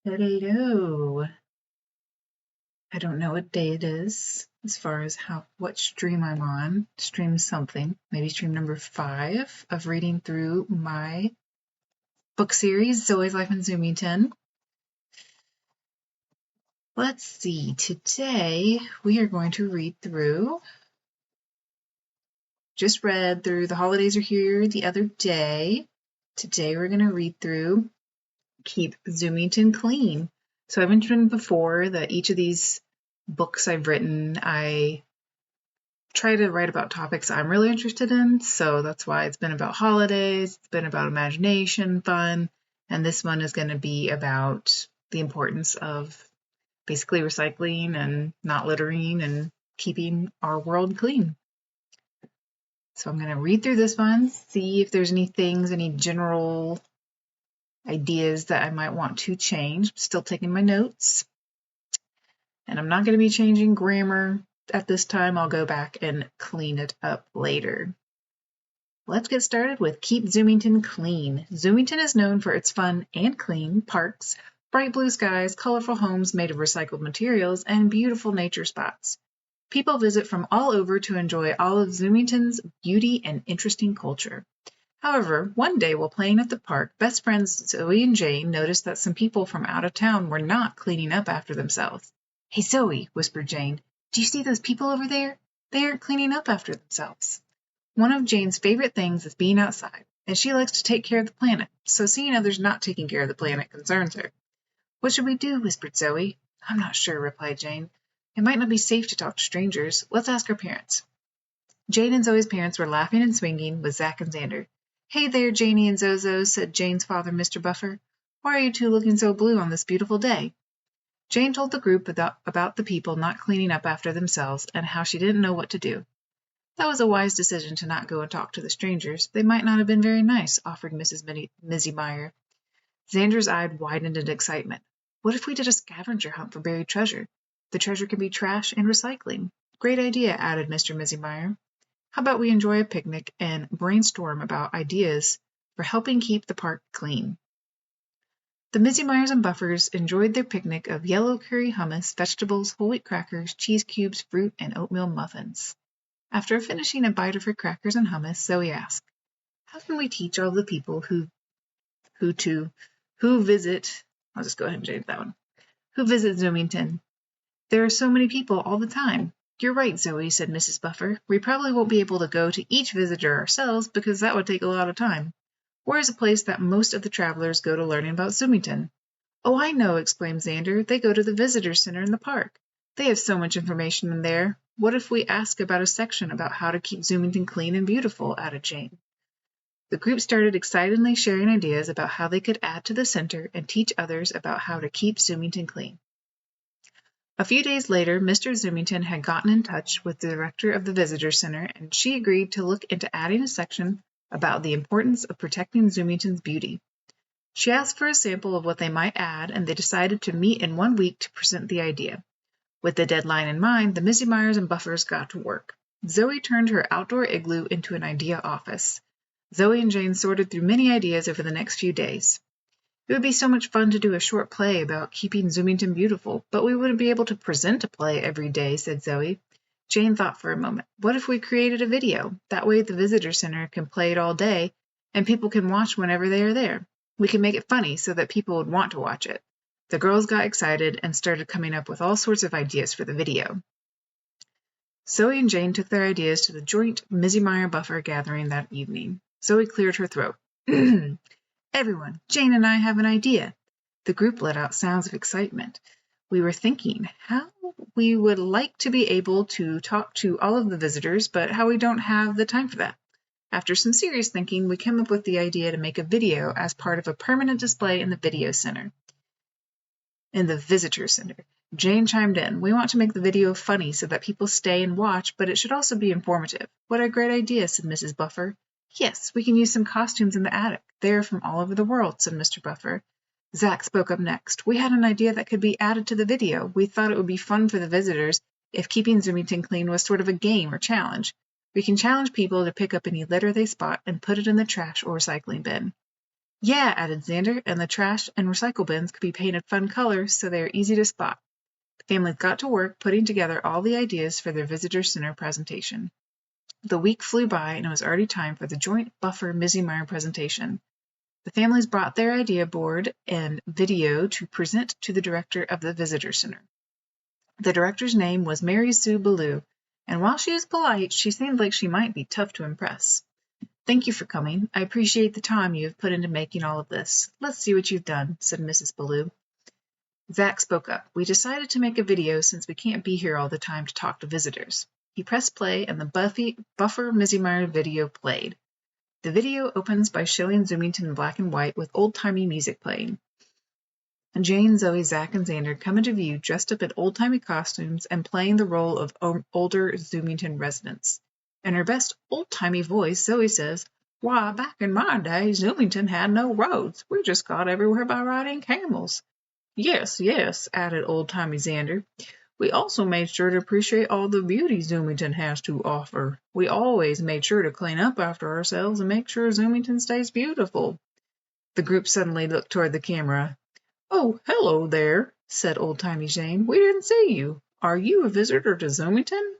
Hello. I don't know what day it is as far as what stream I'm on. Stream something, maybe stream number 5 of reading through my book series, Zoe's Life in Zoomington. Let's see, today we are going to read through, just read through The Holidays Are Here the other day. Today we're going to read through Keep Zoomington Clean. So I've mentioned before that each of these books I've written, I try to write about topics I'm really interested in, so that's why it's been about holidays, it's been about imagination, fun, and this one is going to be about the importance of basically recycling and not littering and keeping our world clean. So I'm going to read through this one, see if there's any general ideas that I might want to change. I'm still taking my notes. And I'm not going to be changing grammar at this time. I'll go back and clean it up later. Let's get started with Keep Zoomington Clean. Zoomington is known for its fun and clean parks, bright blue skies, colorful homes made of recycled materials, and beautiful nature spots. People visit from all over to enjoy all of Zoomington's beauty and interesting culture. However, one day while playing at the park, best friends Zoe and Jane noticed that some people from out of town were not cleaning up after themselves. "Hey, Zoe," whispered Jane, "do you see those people over there? They aren't cleaning up after themselves." One of Jane's favorite things is being outside, and she likes to take care of the planet, so seeing others not taking care of the planet concerns her. "What should we do?" whispered Zoe. "I'm not sure," replied Jane. "It might not be safe to talk to strangers. Let's ask our parents." Jane and Zoe's parents were laughing and swinging with Zach and Xander. "Hey there, Janie and Zozo," said Jane's father, Mr. Buffer. "Why are you two looking so blue on this beautiful day?" Jane told the group about the people not cleaning up after themselves and how she didn't know what to do. "That was a wise decision to not go and talk to the strangers. They might not have been very nice," offered Mizzy Meyer. Xander's eyes widened in excitement. "What if we did a scavenger hunt for buried treasure? The treasure can be trash and recycling." "Great idea," added Mr. Mizzy Meyer. "How about we enjoy a picnic and brainstorm about ideas for helping keep the park clean?" The Mizzy Meyers and Buffers enjoyed their picnic of yellow curry hummus, vegetables, whole wheat crackers, cheese cubes, fruit, and oatmeal muffins. After finishing a bite of her crackers and hummus, Zoe asked, "How can we teach all the people who visit, I'll just go ahead and change that one, who visit Zoomington? There are so many people all the time." "You're right, Zoe," said Mrs. Buffer. "We probably won't be able to go to each visitor ourselves because that would take a lot of time. Where is a place that most of the travelers go to learning about Zoomington?" "Oh, I know," exclaimed Xander. "They go to the visitor center in the park. They have so much information in there. What if we ask about a section about how to keep Zoomington clean and beautiful?" added Jane. The group started excitedly sharing ideas about how they could add to the center and teach others about how to keep Zoomington clean. A few days later, Mr. Zoomington had gotten in touch with the director of the visitor center, and she agreed to look into adding a section about the importance of protecting Zoomington's beauty. She asked for a sample of what they might add, and they decided to meet in 1 week to present the idea. With the deadline in mind, the Mizzy Meyers and Buffers got to work. Zoe turned her outdoor igloo into an idea office. Zoe and Jane sorted through many ideas over the next few days. "It would be so much fun to do a short play about keeping Zoomington beautiful, but we wouldn't be able to present a play every day," said Zoe. Jane thought for a moment. "What if we created a video? That way the visitor center can play it all day, and people can watch whenever they are there. We can make it funny so that people would want to watch it." The girls got excited and started coming up with all sorts of ideas for the video. Zoe and Jane took their ideas to the joint Mizzy Meyer Buffer gathering that evening. Zoe cleared her throat. "Everyone, Jane and I have an idea." The group let out sounds of excitement. "We were thinking how we would like to be able to talk to all of the visitors, but how we don't have the time for that. After some serious thinking, we came up with the idea to make a video as part of a permanent display in the visitor center. Jane chimed in. "We want to make the video funny so that people stay and watch, but it should also be informative." "What a great idea," said Mrs. Buffer. "Yes, we can use some costumes in the attic. They are from all over the world," said Mr. Buffer. Zach spoke up next. "We had an idea that could be added to the video. We thought it would be fun for the visitors if keeping Zoomington clean was sort of a game or challenge. We can challenge people to pick up any litter they spot and put it in the trash or recycling bin." Yeah, added Xander, and the trash and recycle bins could be painted fun colors so they are easy to spot. The families got to work putting together all the ideas for their visitor center presentation. The week flew by, and it was already time for the joint Buffer-Mizzy-Meyer presentation. The families brought their idea board and video to present to the director of the visitor center. The director's name was Mary Sue Ballou, and while she was polite, she seemed like she might be tough to impress. Thank you for coming. I appreciate the time you have put into making all of this. Let's see what you've done, said Mrs. Ballou. Zach spoke up. We decided to make a video since we can't be here all the time to talk to visitors. He pressed play, and the Buffer-Mizzy-Meyer video played. The video opens by showing Zoomington in black and white with old-timey music playing. Jane, Zoe, Zach, and Xander come into view dressed up in old-timey costumes and playing the role of older Zoomington residents. In her best old-timey voice, Zoe says, "Why, back in my day, Zoomington had no roads. We just got everywhere by riding camels." "Yes, yes," added old-timey Xander. "We also made sure to appreciate all the beauty Zoomington has to offer. We always made sure to clean up after ourselves and make sure Zoomington stays beautiful." The group suddenly looked toward the camera. "Oh, hello there," said old-timey Jane. "We didn't see you. Are you a visitor to Zoomington?"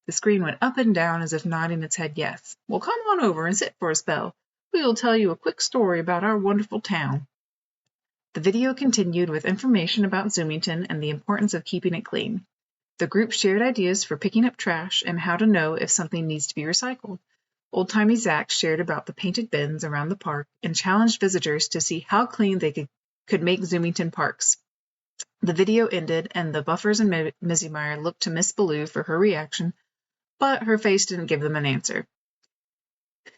The screen went up and down as if nodding its head yes. "Well, come on over and sit for a spell. We will tell you a quick story about our wonderful town." The video continued with information about Zoomington and the importance of keeping it clean. The group shared ideas for picking up trash and how to know if something needs to be recycled. Old-timey Zach shared about the painted bins around the park and challenged visitors to see how clean they could make Zoomington parks. The video ended, and the Buffers and Mizzy-Meyer looked to Miss Ballou for her reaction, but her face didn't give them an answer.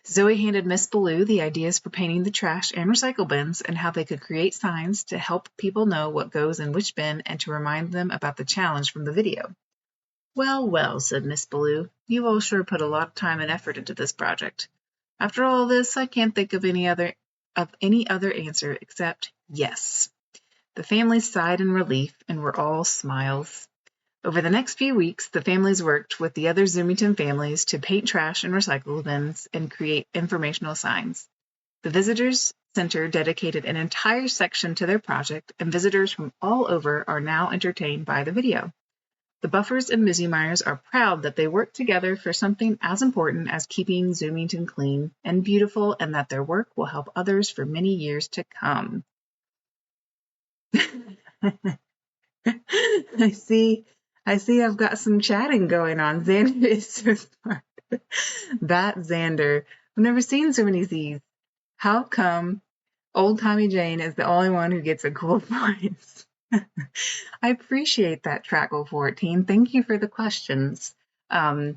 Zoe handed Miss Ballou the ideas for painting the trash and recycle bins and how they could create signs to help people know what goes in which bin and to remind them about the challenge from the video. "Well, well," said Miss Ballou, "you all sure put a lot of time and effort into this project. After all this, I can't think of any other answer except yes." The families sighed in relief and were all smiles. Over the next few weeks, the families worked with the other Zoomington families to paint trash and recycle bins and create informational signs. The Visitors Center dedicated an entire section to their project, and visitors from all over are now entertained by the video. The Buffers and Mizzy-Meyers are proud that they work together for something as important as keeping Zoomington clean and beautiful, and that their work will help others for many years to come. I see I've got some chatting going on. Xander is so smart. That Xander. I've never seen so many Z's. How come old-timey Jane is the only one who gets a cool voice? I appreciate that, Trackle 14. Thank you for the questions. I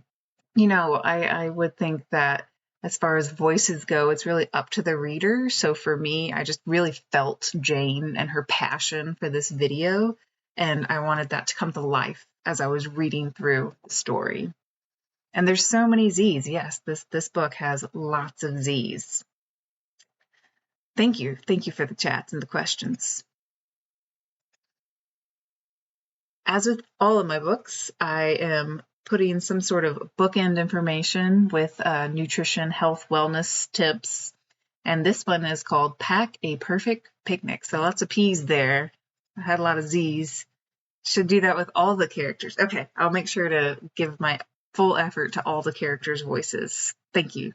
would think that as far as voices go, it's really up to the reader. So for me, I just really felt Jane and her passion for this video, and I wanted that to come to life as I was reading through the story. And there's so many Z's. Yes, this book has lots of Z's. Thank you for the chats and the questions. As with all of my books, I am putting some sort of bookend information with nutrition, health, wellness tips. And this one is called Pack a Perfect Picnic. So lots of P's there. I had a lot of Z's. Should do that with all the characters. Okay, I'll make sure to give my full effort to all the characters' voices. Thank you.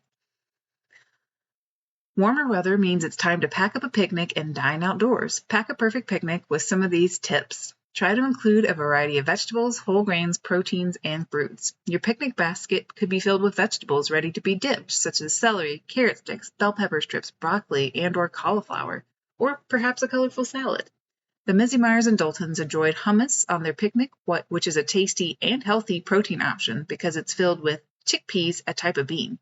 Warmer weather means it's time to pack up a picnic and dine outdoors. Pack a perfect picnic with some of these tips. Try to include a variety of vegetables, whole grains, proteins, and fruits. Your picnic basket could be filled with vegetables ready to be dipped, such as celery, carrot sticks, bell pepper strips, broccoli, and/or cauliflower, or perhaps a colorful salad. The Mizzy-Meyers and Daltons enjoyed hummus on their picnic, which is a tasty and healthy protein option because it's filled with chickpeas, a type of bean.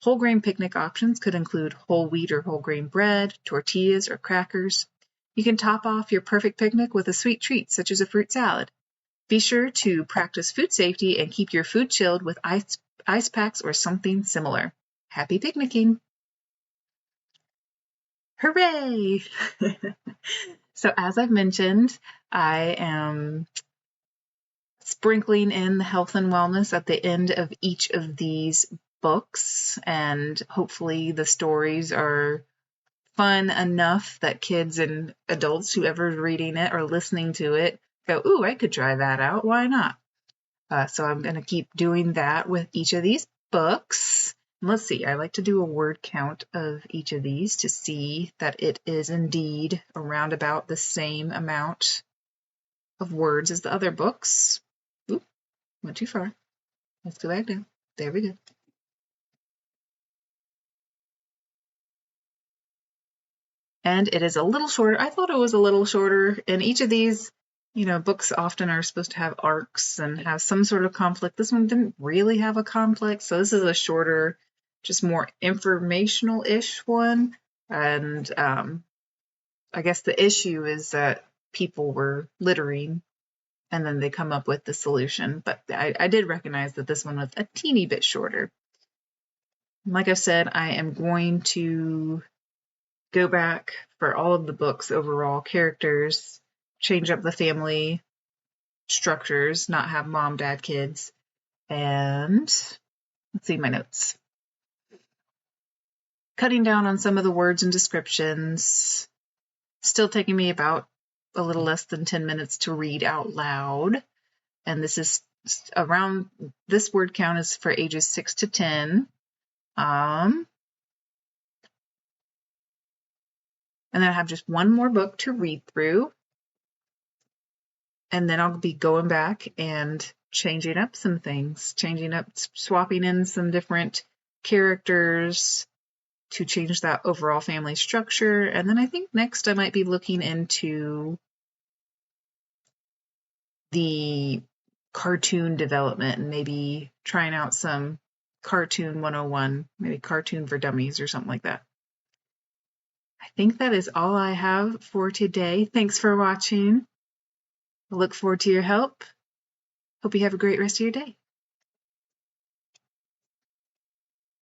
Whole grain picnic options could include whole wheat or whole grain bread, tortillas, or crackers. You can top off your perfect picnic with a sweet treat, such as a fruit salad. Be sure to practice food safety and keep your food chilled with ice packs or something similar. Happy picnicking! Hooray! So as I've mentioned, I am sprinkling in the health and wellness at the end of each of these books, and hopefully the stories are fun enough that kids and adults, whoever's reading it or listening to it, go, ooh, I could try that out. Why not? So I'm going to keep doing that with each of these books. Let's see, I like to do a word count of each of these to see that it is indeed around about the same amount of words as the other books. Oop, went too far. Let's go back down. There we go. And it is a little shorter. I thought it was a little shorter. And each of these, books often are supposed to have arcs and have some sort of conflict. This one didn't really have a conflict, so this is a shorter, just more informational-ish one. And I guess the issue is that people were littering, and then they come up with the solution. But I did recognize that this one was a teeny bit shorter. Like I said, I am going to go back for all of the books overall, characters, change up the family structures, not have mom, dad, kids, and let's see my notes. Cutting down on some of the words and descriptions, still taking me about a little less than 10 minutes to read out loud. And this is around, this word count is for ages 6 to 10. And then I have just one more book to read through. And then I'll be going back and changing up some things, swapping in some different characters to change that overall family structure. And then I think next I might be looking into the cartoon development and maybe trying out some cartoon 101, maybe cartoon for dummies or something like that. I think that is all I have for today. Thanks for watching. I look forward to your help. Hope you have a great rest of your day.